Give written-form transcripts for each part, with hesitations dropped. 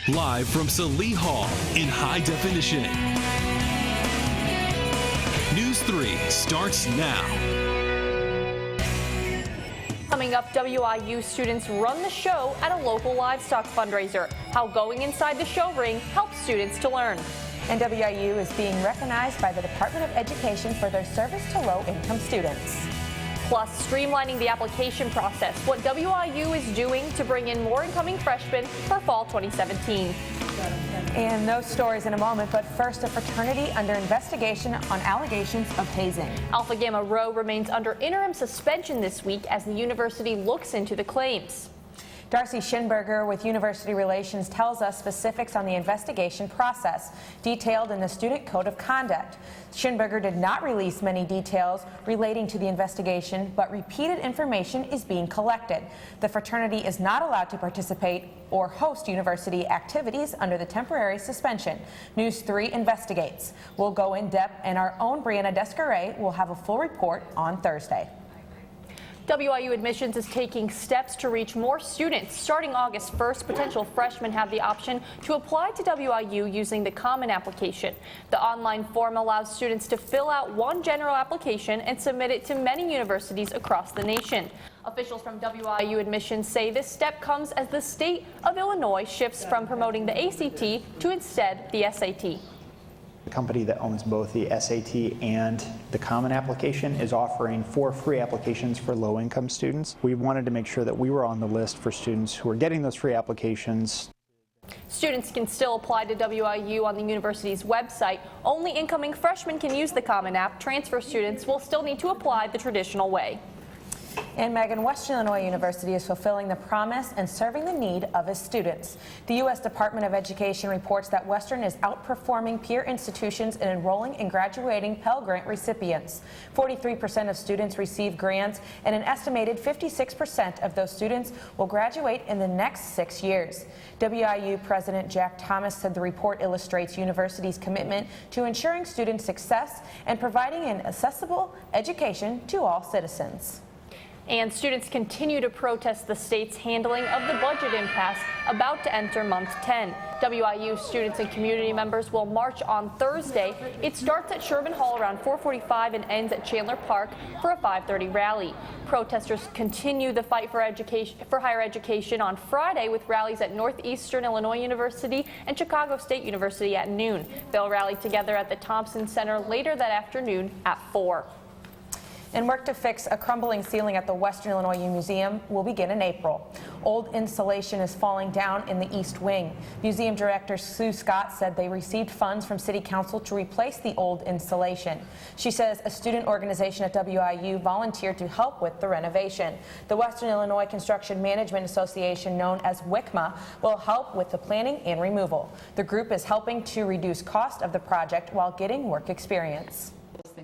Live from Salee Hall in high definition. News 3 starts now. Coming up, WIU students run the show at a local livestock fundraiser. How going inside the show ring helps students to learn. And WIU is being recognized by the Department of Education for their service to low-income students. Plus, streamlining the application process, what WIU is doing to bring in more incoming freshmen for fall 2017. And those stories in a moment, but first, a fraternity under investigation on allegations of hazing. Alpha Gamma Rho remains under interim suspension this week as the university looks into the claims. Darcy Schinberger with University Relations tells us specifics on the investigation process, detailed in the Student Code of Conduct. Schinberger did not release many details relating to the investigation, but repeated information is being collected. The fraternity is not allowed to participate or host university activities under the temporary suspension. News 3 investigates. We'll go in depth, and our own Brianna Descaret will have a full report on Thursday. WIU Admissions is taking steps to reach more students. Starting August 1st, potential freshmen have the option to apply to WIU using the Common Application. The online form allows students to fill out one general application and submit it to many universities across the nation. Officials from WIU Admissions say this step comes as the state of Illinois shifts from promoting the ACT to instead the SAT. The company that owns both the SAT and the Common Application is offering 4 free applications for low-income students. We wanted to make sure that we were on the list for students who are getting those free applications. Students can still apply to WIU on the university's website. Only incoming freshmen can use the Common App. Transfer students will still need to apply the traditional way. And Megan, Western Illinois University is fulfilling the promise and serving the need of its students. The U.S. Department of Education reports that Western is outperforming peer institutions in enrolling and graduating Pell Grant recipients. 43% of students receive grants, and an estimated 56% of those students will graduate in the next 6 years. WIU President Jack Thomas said the report illustrates university's commitment to ensuring student success and providing an accessible education to all citizens. And students continue to protest the state's handling of the budget impasse about to enter month 10. WIU students and community members will march on Thursday. It starts at Sherman Hall around 4:45 and ends at Chandler Park for a 5:30 rally. Protesters continue the fight for higher education on Friday with rallies at Northeastern Illinois University and Chicago State University at noon. They'll rally together at the Thompson Center later that afternoon at 4. And work to fix a crumbling ceiling at the Western Illinois Museum will begin in April. Old insulation is falling down in the East Wing. Museum Director Sue Scott said they received funds from City Council to replace the old insulation. She says a student organization at WIU volunteered to help with the renovation. The Western Illinois Construction Management Association, known as WICMA, will help with the planning and removal. The group is helping to reduce cost of the project while getting work experience.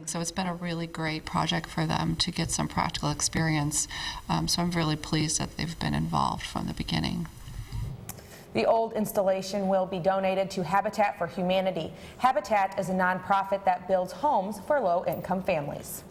So it's been a really great project for them to get some practical experience. So I'm really pleased that they've been involved from the beginning. The old installation will be donated to Habitat for Humanity. Habitat is a nonprofit that builds homes for low-income families.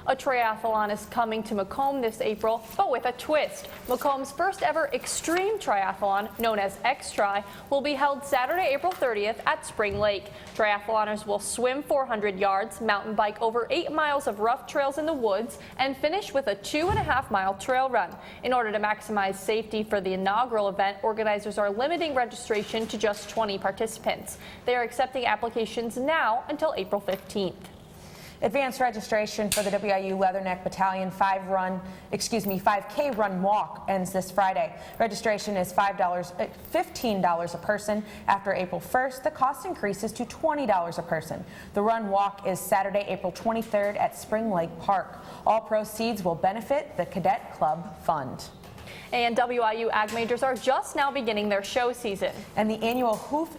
A triathlon is coming to Macomb this April, but with a twist. Macomb's first ever extreme triathlon, known as X-Tri, will be held Saturday, April 30th at Spring Lake. Triathloners will swim 400 yards, mountain bike over 8 miles of rough trails in the woods, and finish with a 2.5-mile trail run. In order to maximize safety for the inaugural event, organizers are limiting registration to just 20 participants. They are accepting applications now until April 15th. Advanced registration for the WIU Leatherneck Battalion 5K Run Walk ends this Friday. Registration is $15 a person. After April 1st, the cost increases to $20 a person. The run walk is Saturday, April 23rd at Spring Lake Park. All proceeds will benefit the Cadet Club Fund. And WIU Ag Majors are just now beginning their show season. And the annual Hoof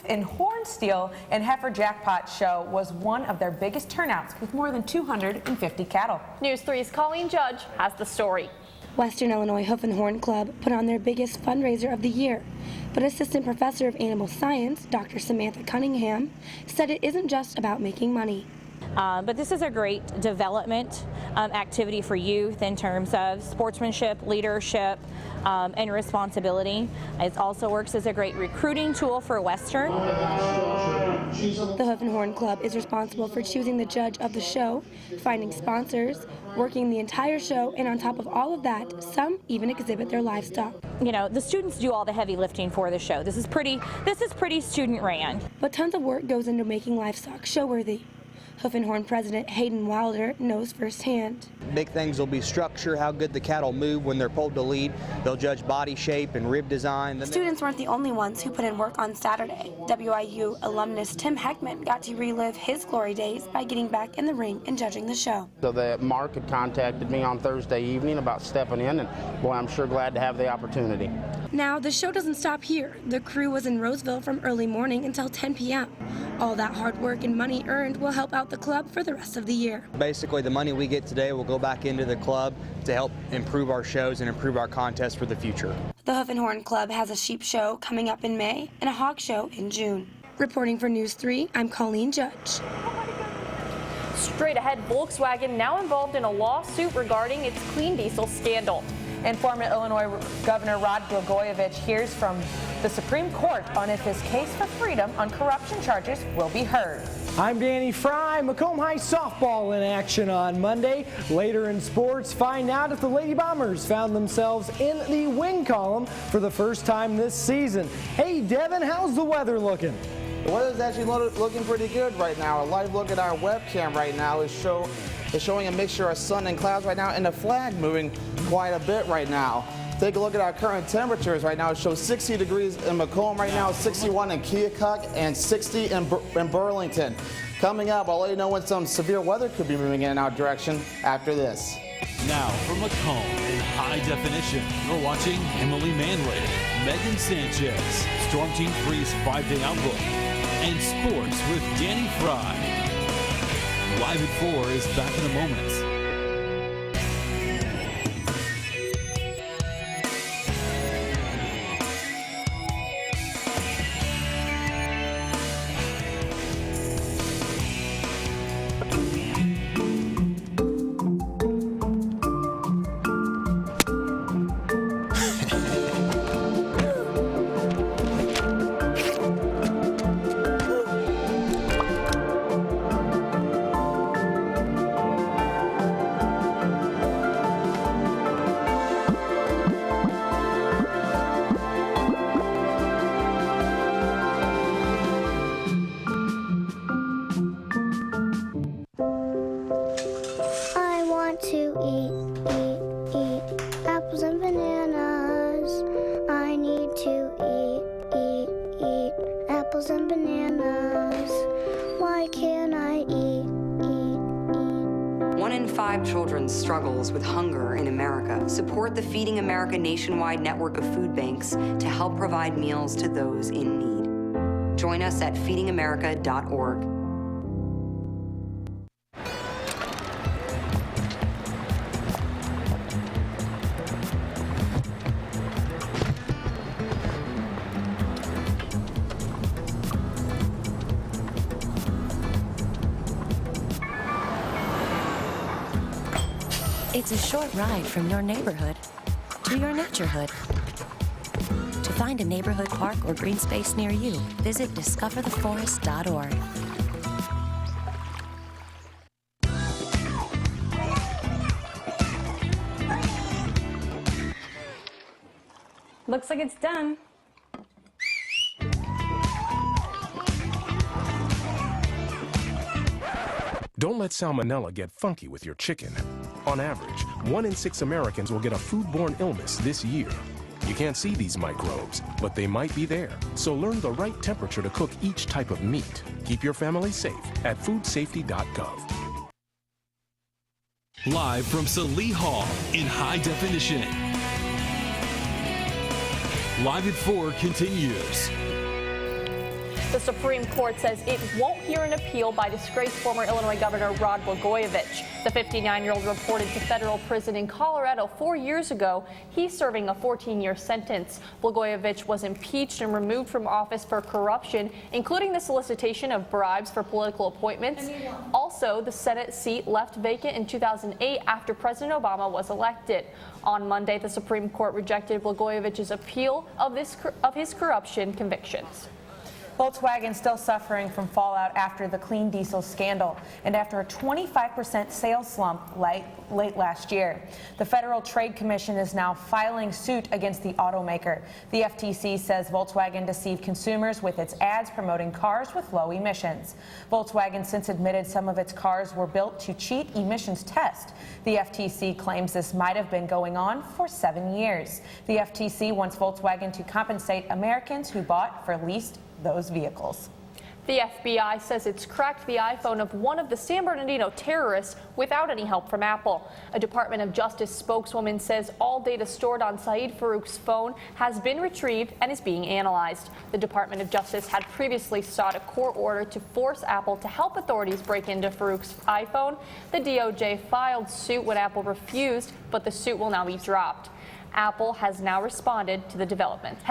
and Horn Steel and Heifer Jackpot show was one of their biggest turnouts with more than 250 cattle. News 3's Colleen Judge has the story. Western Illinois Hoof and Horn Club put on their biggest fundraiser of the year, but Assistant Professor of Animal Science, Dr. Samantha Cunningham, said it isn't just about making money. But this is a great development activity for youth in terms of sportsmanship, leadership, and responsibility. It also works as a great recruiting tool for Western. The Hoof and Horn Club is responsible for choosing the judge of the show, finding sponsors, working the entire show, and on top of all of that, some even exhibit their livestock. You know, the students do all the heavy lifting for the show. This is pretty student ran. But tons of work goes into making livestock show-worthy. Hoof and Horn President Hayden Wilder knows firsthand. Big things will be structure, how good the cattle move when they're pulled to lead. They'll judge body shape and rib design. Students weren't the only ones who put in work on Saturday. WIU alumnus Tim Heckman got to relive his glory days by getting back in the ring and judging the show. So that Mark had contacted me on Thursday evening about stepping in, and boy, I'm sure glad to have the opportunity. Now, the show doesn't stop here. The crew was in Roseville from early morning until 10 p.m. All that hard work and money earned will help out the club for the rest of the year. Basically, the money we get today will go back into the club to help improve our shows and improve our contests for the future. The Hoof and Horn Club has a sheep show coming up in May and a hog show in June. Reporting for News 3, I'm Colleen Judge. Straight ahead, Volkswagen now involved in a lawsuit regarding its clean diesel scandal. And former Illinois Governor Rod Blagojevich hears from the Supreme Court on if his case for freedom on corruption charges will be heard. I'm Danny Fry. Macomb High softball in action on Monday. Later in sports, find out if the Lady Bombers found themselves in the win column for the first time this season. Hey, Devin, how's the weather looking? The weather's actually looking pretty good right now. A live look at our webcam right now is showing a mixture of sun and clouds right now, and the flag moving quite a bit right now. Take a look at our current temperatures right now. It shows 60 degrees in Macomb right now, 61 in Keokuk, and 60 in Burlington. Coming up, I'll let you know when some severe weather could be moving in our direction after this. Now from Macomb in high definition, you're watching Emily Manley, Megan Sanchez, Storm Team 3's 5-day outlook, and sports with Danny Fry. Live at 4 is back in a moment. apples and bananas. Why can't I eat? 1 in 5 children struggles with hunger in America. Support the Feeding America nationwide network of food banks to help provide meals to those in need. Join us at feedingamerica.org. It's a short ride from your neighborhood to your naturehood. To find a neighborhood park or green space near you, visit discovertheforest.org. Looks like it's done. Don't let salmonella get funky with your chicken. On average, 1 in 6 Americans will get a foodborne illness this year. You can't see these microbes, but they might be there. So learn the right temperature to cook each type of meat. Keep your family safe at foodsafety.gov. Live from Salee Hall in high definition. Live at 4 continues. The Supreme Court says it won't hear an appeal by disgraced former Illinois Governor Rod Blagojevich. The 59-year-old reported to federal prison in Colorado 4 years ago. He's serving a 14-year sentence. Blagojevich was impeached and removed from office for corruption, including the solicitation of bribes for political appointments. Also, the Senate seat left vacant in 2008 after President Obama was elected. On Monday, the Supreme Court rejected Blagojevich's appeal of his corruption convictions. Volkswagen still suffering from fallout after the clean diesel scandal and after a 25% sales slump late last year. The Federal Trade Commission is now filing suit against the automaker. The FTC says Volkswagen deceived consumers with its ads promoting cars with low emissions. Volkswagen since admitted some of its cars were built to cheat emissions tests. The FTC claims this might have been going on for 7 years. The FTC wants Volkswagen to compensate Americans who bought for leased those vehicles. The FBI says it's cracked the iPhone of one of the San Bernardino terrorists without any help from Apple. A Department of Justice spokeswoman says all data stored on Saeed Farouk's phone has been retrieved and is being analyzed. The Department of Justice had previously sought a court order to force Apple to help authorities break into Farouk's iPhone. The DOJ filed suit when Apple refused, but the suit will now be dropped. Apple has not responded to the developments.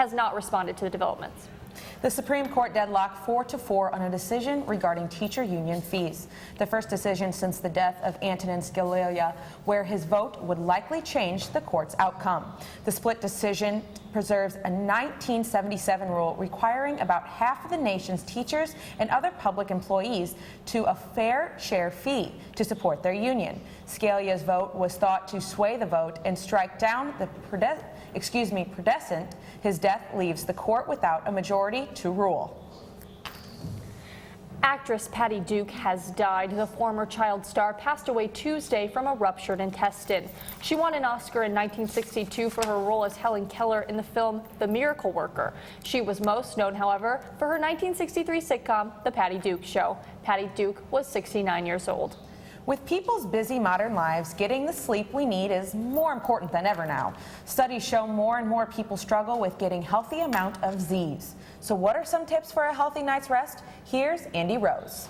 The Supreme Court deadlocked 4-4 on a decision regarding teacher union fees. The first decision since the death of Antonin Scalia, where his vote would likely change the court's outcome. The split decision preserves a 1977 rule requiring about half of the nation's teachers and other public employees to a fair share fee to support their union. Scalia's vote was thought to sway the vote and strike down the precedent. His death leaves the court without a majority to rule. Actress Patty Duke has died. The former child star passed away Tuesday from a ruptured intestine. She won an Oscar in 1962 for her role as Helen Keller in the film The Miracle Worker. She was most known, however, for her 1963 sitcom, The Patty Duke Show. Patty Duke was 69 years old. With people's busy modern lives, getting the sleep we need is more important than ever now. Studies show more and more people struggle with getting healthy amount of Z's. So what are some tips for a healthy night's rest? Here's Andy Rose.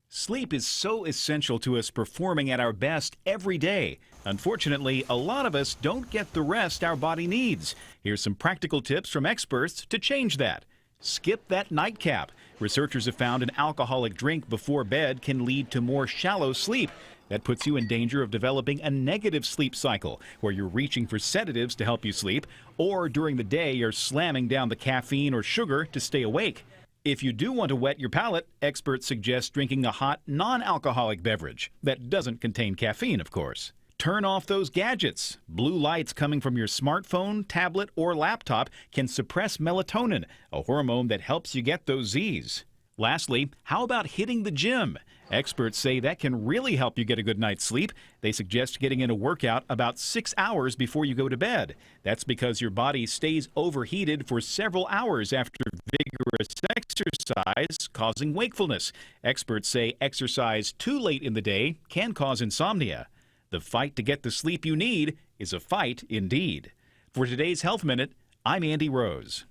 Sleep is so essential to us performing at our best every day. Unfortunately, a lot of us don't get the rest our body needs. Here's some practical tips from experts to change that. Skip that nightcap. Researchers have found an alcoholic drink before bed can lead to more shallow sleep. That puts you in danger of developing a negative sleep cycle, where you're reaching for sedatives to help you sleep, or during the day you're slamming down the caffeine or sugar to stay awake. If you do want to wet your palate, experts suggest drinking a hot, non-alcoholic beverage that doesn't contain caffeine, of course. Turn off those gadgets. Blue lights coming from your smartphone, tablet, or laptop can suppress melatonin, a hormone that helps you get those Z's. Lastly, how about hitting the gym? Experts say that can really help you get a good night's sleep. They suggest getting in a workout about 6 hours before you go to bed. That's because your body stays overheated for several hours after vigorous exercise, causing wakefulness. Experts say exercise too late in the day can cause insomnia. The fight to get the sleep you need is a fight indeed. For today's Health Minute, I'm Andy Rose.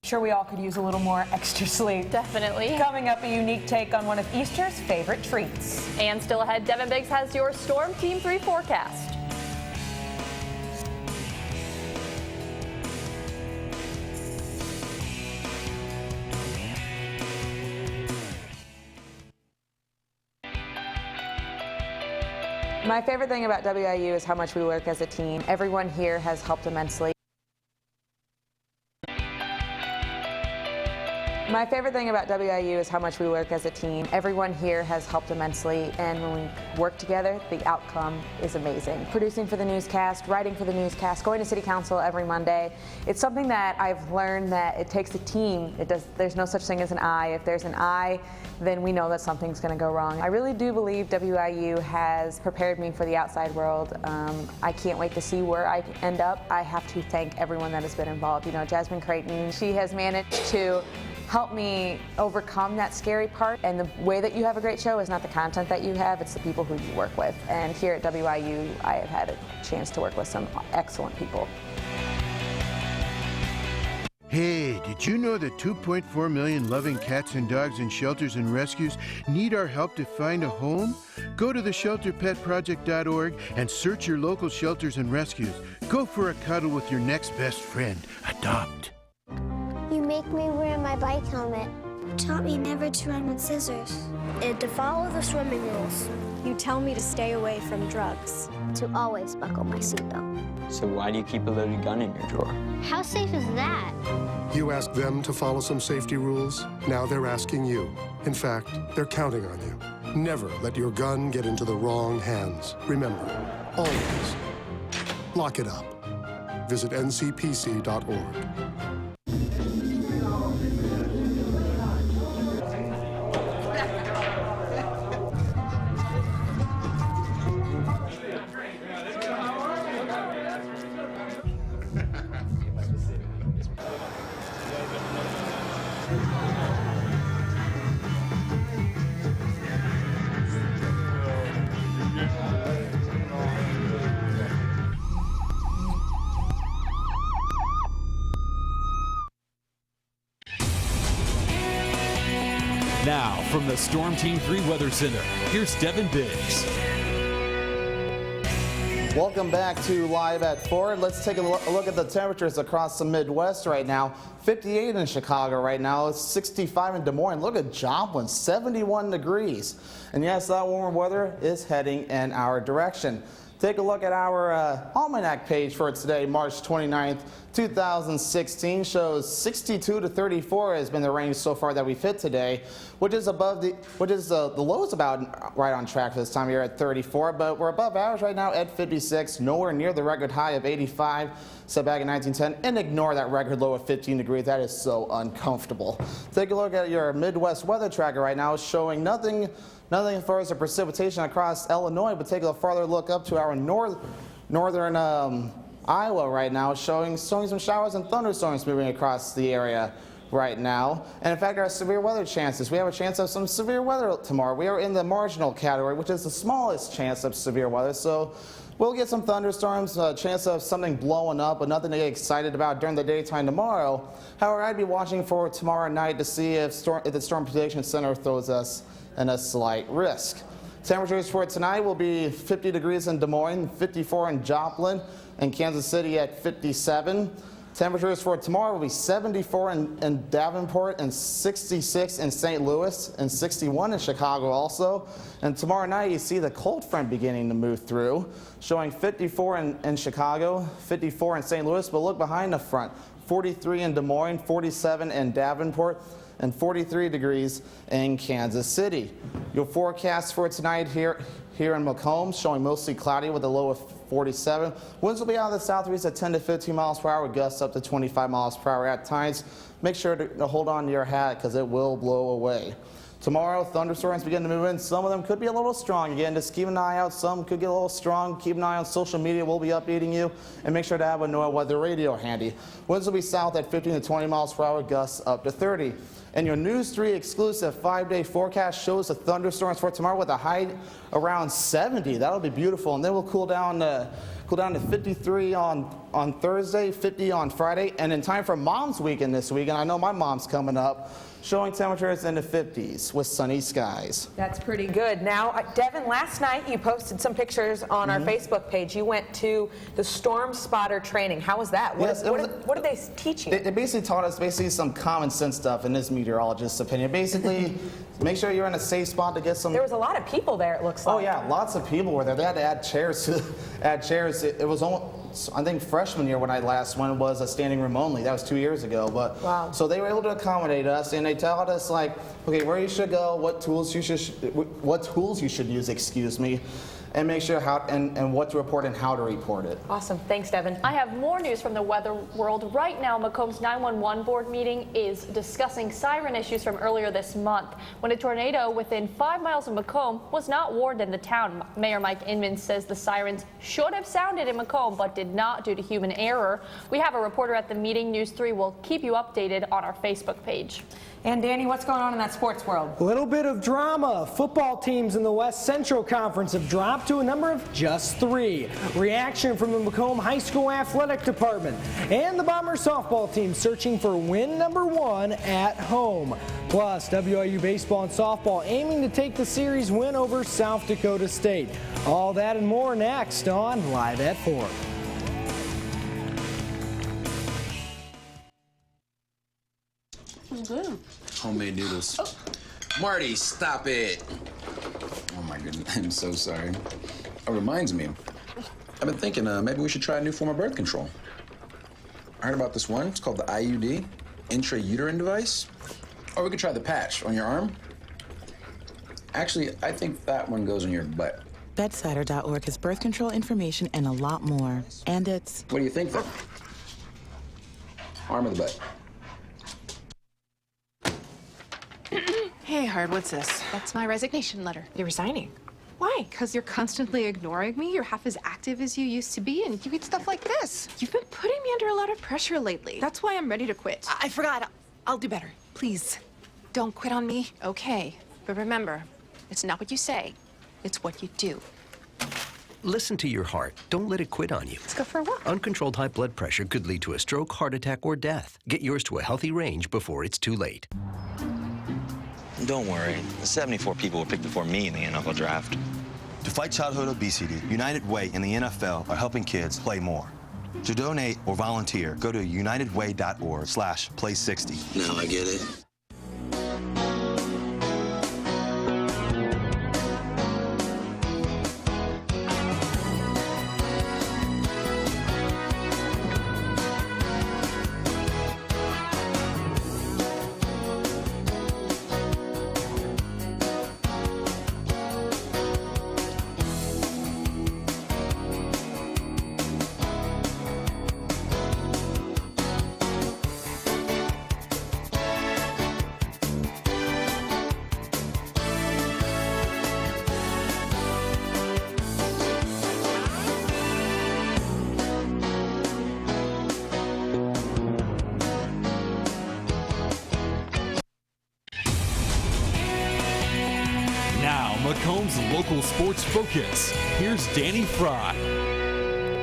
Sure, we all could use a little more extra sleep. Definitely. Coming up, a unique take on one of Easter's favorite treats. And still ahead, Devin Biggs has your Storm Team 3 forecast. My favorite thing about WIU is how much we work as a team. Everyone here has helped immensely. My favorite thing about WIU is how much we work as a team. Everyone here has helped immensely, and when we work together, the outcome is amazing. Producing for the newscast, writing for the newscast, going to City Council every Monday. It's something that I've learned that it takes a team. There's no such thing as an I. If there's an I, then we know that something's going to go wrong. I really do believe WIU has prepared me for the outside world. I can't wait to see where I end up. I have to thank everyone that has been involved. You know, Jasmine Creighton, she has managed to help me overcome that scary part. And the way that you have a great show is not the content that you have, it's the people who you work with. And here at WIU, I have had a chance to work with some excellent people. Hey, did you know that 2.4 million loving cats and dogs in shelters and rescues need our help to find a home? Go to theshelterpetproject.org and search your local shelters and rescues. Go for a cuddle with your next best friend. Adopt. You make me wear my bike helmet. You taught me never to run with scissors. And to follow the swimming rules. You tell me to stay away from drugs. To always buckle my seatbelt. So why do you keep a loaded gun in your drawer? How safe is that? You asked them to follow some safety rules. Now they're asking you. In fact, they're counting on you. Never let your gun get into the wrong hands. Remember, always lock it up. Visit ncpc.org. Now, from the Storm Team 3 Weather Center, here's Devin Biggs. Welcome back to Live at 4. Let's take a look at the temperatures across the Midwest right now. 58 in Chicago right now. It's 65 in Des Moines. Look at Joplin, 71 degrees. And yes, that warmer weather is heading in our direction. Take a look at our almanac page for today, March 29th, 2016. Shows 62 to 34 has been the range so far that we've hit today, which is above the low is about right on track for this time of year at 34, but we're above average right now at 56, nowhere near the record high of 85 set back in 1910, and ignore that record low of 15 degrees. That is so uncomfortable. Take a look at your Midwest weather tracker right now, showing nothing as far as the precipitation across Illinois, but take a farther look up to our northern Iowa right now, showing some showers and thunderstorms moving across the area right now. And in fact, our severe weather chances, we have a chance of some severe weather tomorrow. We are in the marginal category, which is the smallest chance of severe weather. So we'll get some thunderstorms, a chance of something blowing up, but nothing to get excited about during the daytime tomorrow. However, I'd be watching for tomorrow night to see if the Storm Prediction Center throws us in a slight risk. Temperatures for tonight will be 50 degrees in Des Moines, 54 in Joplin, and Kansas City at 57. Temperatures for tomorrow will be 74 in Davenport and 66 in St. Louis and 61 in Chicago also. And tomorrow night you see the cold front beginning to move through, showing 54 in Chicago, 54 in St. Louis, but look behind the front, 43 in Des Moines, 47 in Davenport, and 43 degrees in Kansas City. Your forecast for tonight here in Macomb, showing mostly cloudy with a low of 47. Winds will be out of the southeast at 10 to 15 miles per hour, gusts up to 25 miles per hour at times. Make sure to hold on to your hat because it will blow away. Tomorrow, thunderstorms begin to move in. Some of them could be a little strong. Again, just keep an eye out. Some could get a little strong. Keep an eye on social media. We'll be updating you. And make sure to have a NOAA weather radio handy. Winds will be south at 15 to 20 miles per hour, gusts up to 30. And your News 3 exclusive 5-day forecast shows the thunderstorms for tomorrow with a high around 70. That'll be beautiful. And then we'll cool down to 53 on Thursday, 50 on Friday. And in time for Mom's Weekend this week, and I know my mom's coming up, showing temperatures in the 50s with sunny skies. That's pretty good. Now, Devin, last night you posted some pictures on our Facebook page. You went to the Storm Spotter training. How was that? What did they teach you? They basically taught us some common sense stuff in this meteorologist's opinion. Basically, make sure you're in a safe spot to get some. There was a lot of people there, it looks like. Oh yeah, lots of people were there. They had to add chairs. It was almost, I think freshman year when I last went was a standing room only. That was 2 years ago. But wow. So they were able to accommodate us, and they taught us okay, where you should go, what tools you should use, excuse me, and make sure and what to report and how to report it. Awesome. Thanks, Devin. I have more news from the weather world. Right now, Macomb's 911 board meeting is discussing siren issues from earlier this month when a tornado within 5 miles of Macomb was not warned in the town. Mayor Mike Inman says the sirens should have sounded in Macomb but did not due to human error. We have a reporter at the meeting. News 3 will keep you updated on our Facebook page. And Danny, what's going on in that sports world? A little bit of drama. Football teams in the West Central Conference have dropped to a number of just 3. Reaction from the Macomb High School Athletic Department. And the Bombers softball team searching for win number 1 at home. Plus, WIU baseball and softball aiming to take the series win over South Dakota State. All that and more next on Live at 4. Good. Homemade noodles. Oh. Marty, stop it. Oh my goodness, I'm so sorry. It reminds me, I've been thinking maybe we should try a new form of birth control. I heard about this one. It's called the IUD, intrauterine device. Or we could try the patch on your arm. Actually, I think that one goes on your butt. Bedsider.org has birth control information and a lot more. And it's... What do you think, then? Arm or the butt? Hey, Hard, what's this? That's my resignation letter. You're resigning? Why? Because you're constantly ignoring me. You're half as active as you used to be, and you get stuff like this. You've been putting me under a lot of pressure lately. That's why I'm ready to quit. I forgot. I'll do better. Please, don't quit on me. Okay, but remember, it's not what you say. It's what you do. Listen to your heart. Don't let it quit on you. Let's go for a walk. Uncontrolled high blood pressure could lead to a stroke, heart attack, or death. Get yours to a healthy range before it's too late. Don't worry. The 74 people were picked before me in the NFL draft. To fight childhood obesity, United Way and the NFL are helping kids play more. To donate or volunteer, go to unitedway.org/play60. Now I get it. Macomb's local sports focus. Here's Danny Fry.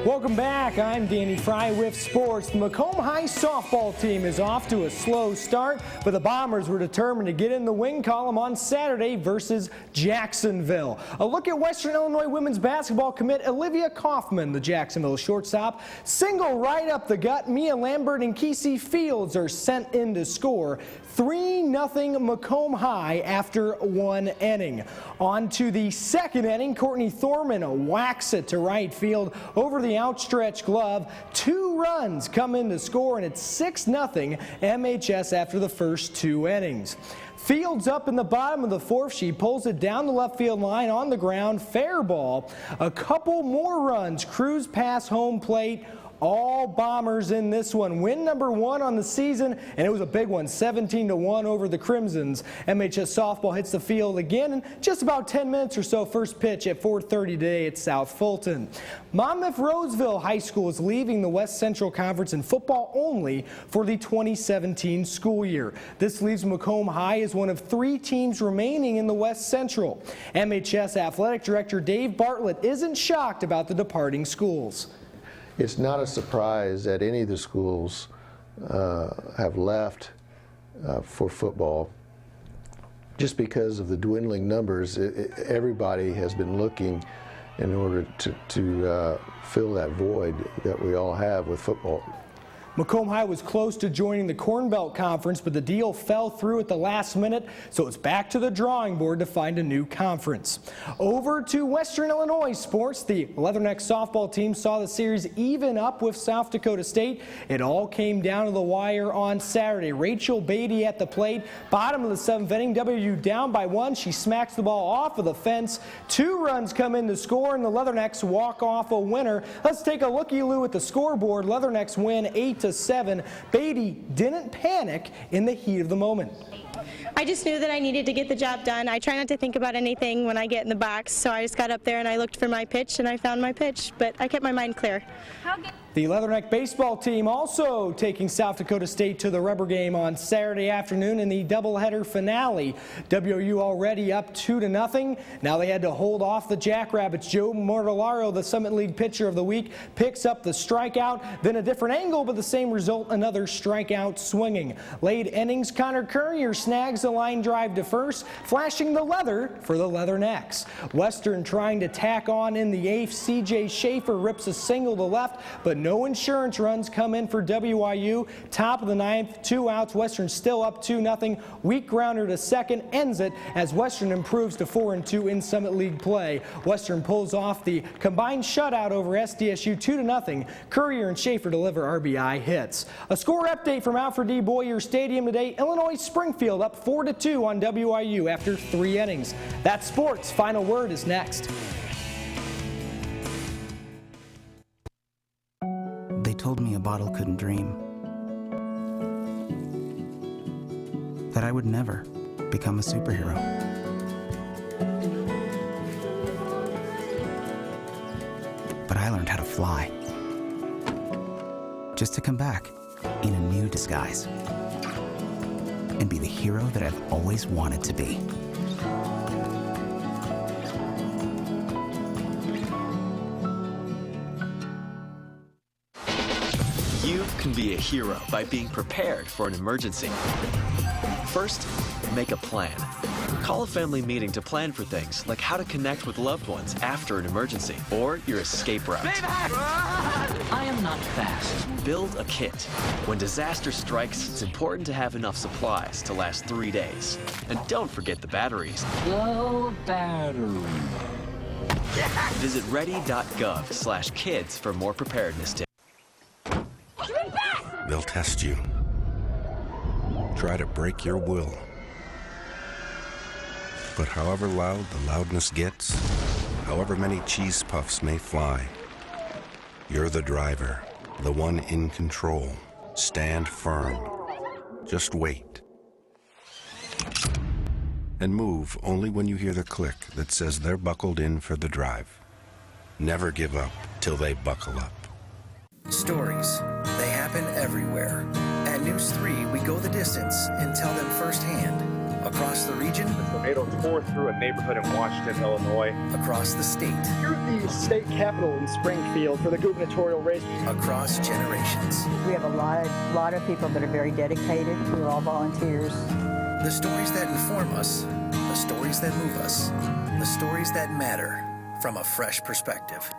Welcome back. I'm Danny Fry with sports. The Macomb High softball team is off to a slow start, but the Bombers were determined to get in the win column on Saturday versus Jacksonville. A look at Western Illinois women's basketball commit Olivia Kaufman, the Jacksonville shortstop. Single right up the gut. Mia Lambert and Kesey Fields are sent in to score. 3-0 Macomb High after 1 inning. On to the second inning. Courtney Thorman whacks it to right field over the outstretched glove. 2 runs come in to score, and it's 6-0 MHS after the first 2 innings. Fields up in the bottom of the 4th. She pulls it down the left field line on the ground. Fair ball. A couple more runs cruise past home plate. All Bombers in this one. Win number 1 on the season, and it was a big one, 17-1 over the Crimsons. MHS softball hits the field again in just about 10 minutes or so. First pitch at 4:30 today at South Fulton. Monmouth Roseville High School is leaving the West Central Conference in football only for the 2017 school year. This leaves Macomb High as one of 3 teams remaining in the West Central. MHS Athletic Director Dave Bartlett isn't shocked about the departing schools. It's not a surprise that any of the schools have left for football. Just because of the dwindling numbers, everybody has been looking in order to fill that void that we all have with football. Macomb High was close to joining the Corn Belt Conference, but the deal fell through at the last minute, so it's back to the drawing board to find a new conference. Over to Western Illinois sports. The Leatherneck softball team saw the series even up with South Dakota State. It all came down to the wire on Saturday. Rachel Beatty at the plate. Bottom of the 7th inning, WU down by 1. She smacks the ball off of the fence. 2 runs come in to score, and the Leathernecks walk off a winner. Let's take a looky-loo at the scoreboard. Leathernecks win 8-7. Beatty didn't panic in the heat of the moment. I just knew that I needed to get the job done. I try not to think about anything when I get in the box, so I just got up there and I looked for my pitch and I found my pitch, but I kept my mind clear. The Leatherneck baseball team also taking South Dakota State to the rubber game on Saturday afternoon in the doubleheader finale. WU already up 2-0. Now they had to hold off the Jackrabbits. Joe Mortellaro, the Summit League pitcher of the week, picks up the strikeout. Then a different angle, but the same result, another strikeout swinging. Late innings, Connor Courier snags a line drive to first, flashing the leather for the Leathernecks. Western trying to tack on in the 8th. C.J. Schaefer rips a single to left, but no insurance runs come in for WIU. Top of the 9th, 2 outs. Western still up 2-0. Weak grounder to second ends it as Western improves to 4-2 in Summit League play. Western pulls off the combined shutout over SDSU 2-0. Courier and Schaefer deliver RBI hits. A score update from Alfred D. Boyer Stadium today. Illinois Springfield up 4-2 on WIU after 3 innings. That's sports. Final word is next. They told me a bottle couldn't dream. That I would never become a superhero. But I learned how to fly. Just to come back in a new disguise. And be the hero that I've always wanted to be. You can be a hero by being prepared for an emergency. First, make a plan. Call a family meeting to plan for things like how to connect with loved ones after an emergency or your escape route. I am not fast. Build a kit. When disaster strikes, it's important to have enough supplies to last 3 days. And don't forget the batteries. Low battery. Visit ready.gov/kids for more preparedness tips. They'll test you. Try to break your will. But however loud the loudness gets, however many cheese puffs may fly, you're the driver, the one in control. Stand firm. Just wait. And move only when you hear the click that says they're buckled in for the drive. Never give up till they buckle up. Stories. They happen everywhere. At NEWS3, we go the distance and tell them firsthand. Across the region. The tornado tore through a neighborhood in Washington, Illinois. Across the state. Here at the state capitol in Springfield for the gubernatorial race. Across generations. We have a lot of people that are very dedicated. We're all volunteers. The stories that inform us. The stories that move us. The stories that matter from a fresh perspective.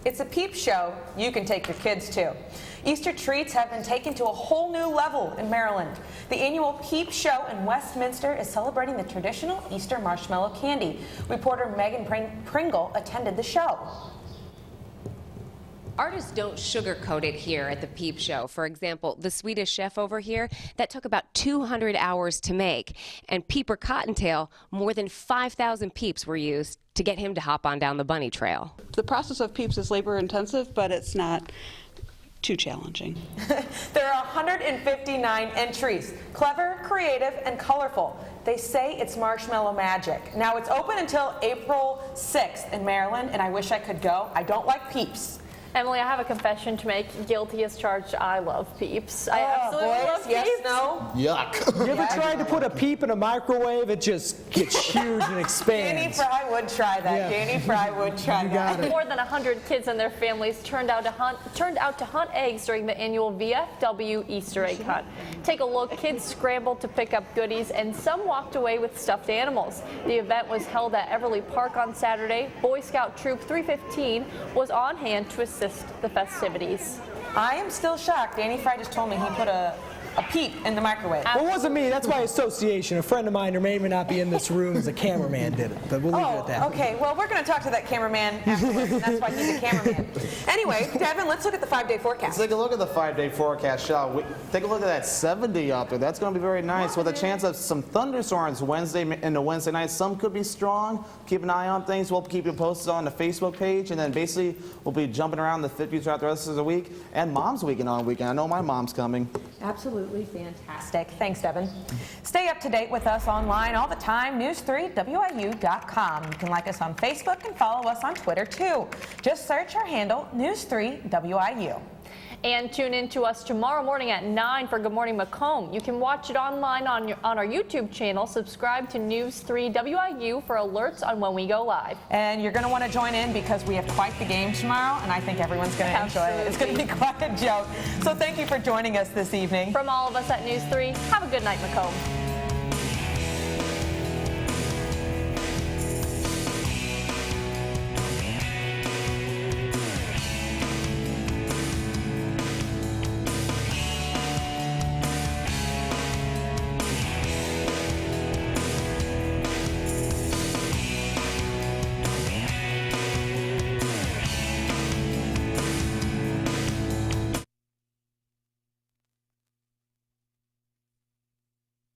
It's a peep show you can take your kids to. Easter treats have been taken to a whole new level in Maryland. The annual Peep Show in Westminster is celebrating the traditional Easter marshmallow candy. Reporter Megan Pringle attended the show. Artists don't sugarcoat it here at the Peep Show. For example, the Swedish chef over here, that took about 200 hours to make. And Peeper Cottontail, more than 5,000 peeps were used to get him to hop on down the bunny trail. The process of peeps is labor intensive, but it's not too challenging. There are 159 entries, clever, creative, and colorful. They say it's marshmallow magic. Now it's open until April 6th in Maryland, and I wish I could go. I don't like peeps. Emily, I have a confession to make. Guilty as charged. I love peeps. I absolutely love peeps. Yes, no? Yuck. You ever tried to put a peep in a microwave? It just gets huge and expands. Danny Fry would try that. Yeah. Danny Fry would try that. More than 100 kids and their families turned out to hunt eggs during the annual VFW Easter egg hunt. Take a look. Kids scrambled to pick up goodies, and some walked away with stuffed animals. The event was held at Everly Park on Saturday. Boy Scout Troop 315 was on hand to assist the festivities. I am still shocked. Danny Fry just told me he put a peep in the microwave. Well, it wasn't me. That's by association. A friend of mine who may or may not be in this room as a cameraman did it, but we'll leave it at that. Okay. Well, we're going to talk to that cameraman afterwards, and that's why he's a cameraman. Anyway, Devin, let's look at the 5-day forecast. Let's take a look at the 5-day forecast, shall we? Take a look at that 70 out there. That's going to be very nice with a chance of some thunderstorms Wednesday into Wednesday night. Some could be strong. Keep an eye on things. We'll keep you posted on the Facebook page, and then basically we'll be jumping around the 50s throughout the rest of the week and Mom's Weekend on weekend. I know my mom's coming. Absolutely fantastic. Thanks, Devin. Stay up to date with us online all the time, news3wiu.com. You can like us on Facebook and follow us on Twitter, too. Just search our handle, News3WIU. And tune in to us tomorrow morning at 9 for Good Morning Macomb. You can watch it online on our YouTube channel. Subscribe to News 3 WIU for alerts on when we go live. And you're going to want to join in because we have quite the game tomorrow, and I think everyone's going to enjoy it. It's going to be quite a joke. So thank you for joining us this evening. From all of us at News 3, have a good night, Macomb.